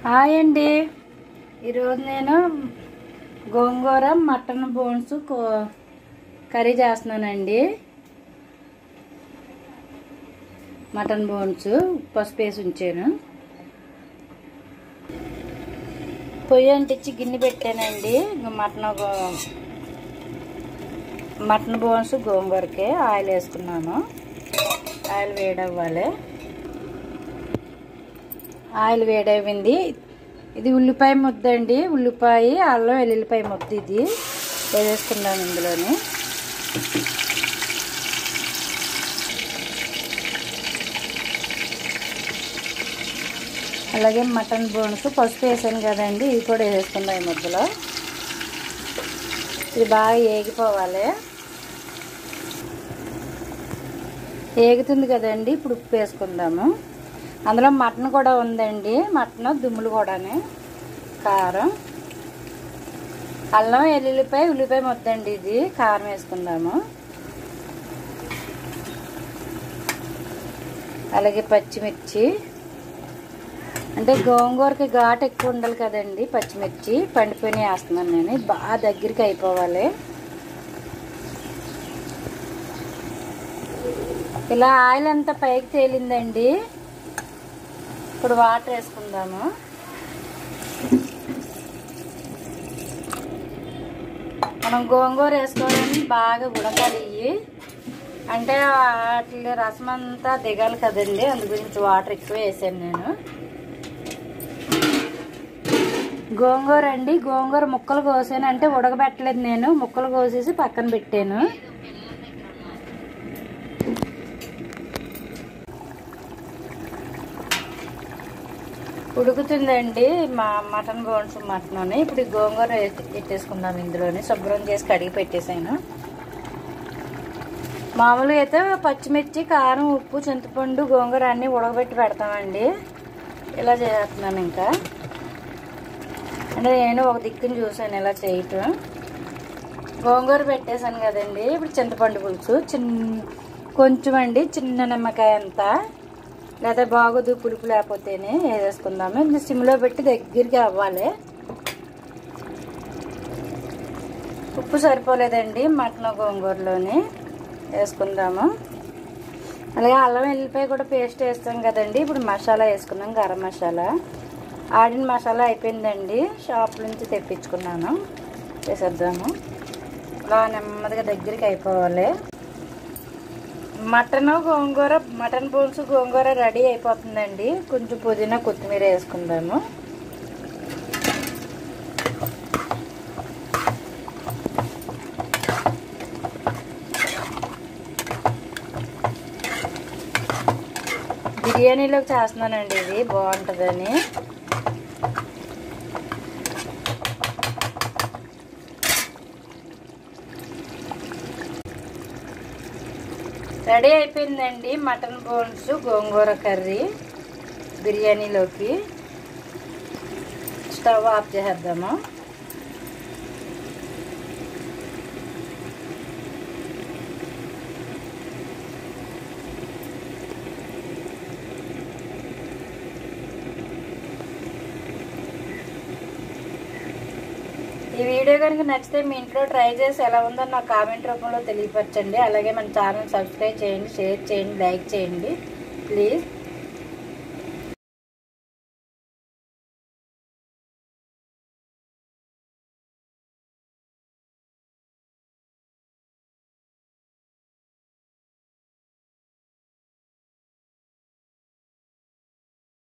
Hi అండి. ఈరోజు నేను గోంగూర మటన్ బోన్స్ కర్రీ చేస్తున్నానండి. మటన్ బోన్స్ పసుపు వేసి ఉంచాను. పొయ్యి అంటించి గిన్నె పెట్టానండి. మటన్ బోన్స్ గోంగూరకే ఆయిల్ వేసుకున్నాను. ఆయిల్ వేడవ్వాలి. ఆయిల్ వేడైంది. ఇది ఉల్లిపాయ ముద్ద అండి. ఉల్లిపాయ, అల్లం, వెల్లుల్లిపాయ ముద్ద ఇది వేసుకున్నాను ఇందులోని. అలాగే మటన్ బోన్స్ పసుపు వేసాను కదండి, ఇది కూడా వేసుకుందాం ఈ ముద్దలో. ఇది బాగా ఏగిపోవాలి. ఏగుతుంది కదండి, ఇప్పుడు ఉప్పు వేసుకుందాము. అందులో మటన్ కూడా ఉందండి. మటన్ దుమ్ములు కూడానే, కారం, అల్లం, వెల్లుల్లిపాయ, ఉల్లిపాయ ముద్దండి. ఇది కారం వేసుకుందాము. అలాగే పచ్చిమిర్చి, అంటే గోంగూరకి ఘాటు ఎక్కువ ఉండాలి కదండి. పచ్చిమిర్చి పండిపోయి వేస్తున్నాను నేను. బాగా దగ్గరికి అయిపోవాలి. ఇలా ఆయిల్ అంతా పైకి తేలిందండి. ఇప్పుడు వాటర్ వేసుకుందాము. మనం గోంగూర వేసుకోవడానికి బాగా ఉడకాలి. అంటే వాటి రసం అంతా దిగాలి కదండి, అందు గురించి వాటర్ ఎక్కువ వేసాను నేను. గోంగూర అండి, గోంగూర ముక్కలు కోసాను. అంటే ఉడకబెట్టలేదు నేను, ముక్కలు కోసేసి పక్కన పెట్టాను. ఉడుకుతుందండి మా మటన్ బోన్స్ మటన్. ఇప్పుడు గోంగూర పెట్టేసుకుందాం ఇందులోని. శుభ్రం చేసి కడిగి పెట్టేసాను. మామూలుగా అయితే పచ్చిమిర్చి, కారం, ఉప్పు, చింతపండు, గోంగూర అన్నీ ఉడకబెట్టి పెడతామండి. ఇలా చేస్తున్నాను. ఇంకా అంటే నేను ఒక దిక్కుని చూసాను ఇలా చేయటం. గోంగూర పెట్టేశాను కదండి. ఇప్పుడు చింతపండు పులుసు కొంచెం అండి, చిన్న నిమ్మకాయ అంతా, లేదా బాగోదు పులుపు లేకపోతేనే వేసేసుకుందాము. ఇది సిమ్లో పెట్టి దగ్గరికి అవ్వాలి. ఉప్పు సరిపోలేదండి మటన్ గోంగూరలోని, వేసుకుందాము. అలాగే అల్లం వెల్లిపాయ కూడా పేస్ట్ వేస్తాం కదండి. ఇప్పుడు మసాలా వేసుకుందాం. గరం మసాలా, ఆడిన మసాలా అయిపోయిందండి, షాప్ నుంచి తెప్పించుకున్నాను. వేసేద్దాము. అలా నెమ్మదిగా దగ్గరికి అయిపోవాలి. మటన్ బోన్స్ గోంగూర రెడీ అయిపోతుందండి. కొంచెం పుదీనా, కొత్తిమీర వేసుకుందాము. బిర్యానీలోకి చేస్తున్నానండి, ఇది బాగుంటుందని. రెడీ అయిపోయిందండి మటన్ బోన్స్ గోంగూర కర్రీ బిర్యానీలోకి. స్టవ్ ఆఫ్ చేసేద్దాము. ఈ వీడియో కనుక నచ్చితే మీ ఇంట్లో ట్రై చేసి ఎలా ఉందో నాకు కామెంట్ రూపంలో తెలియపరచండి. అలాగే మన ఛానల్ సబ్స్క్రైబ్ చేయండి, షేర్ చేయండి, లైక్ చేయండి ప్లీజ్.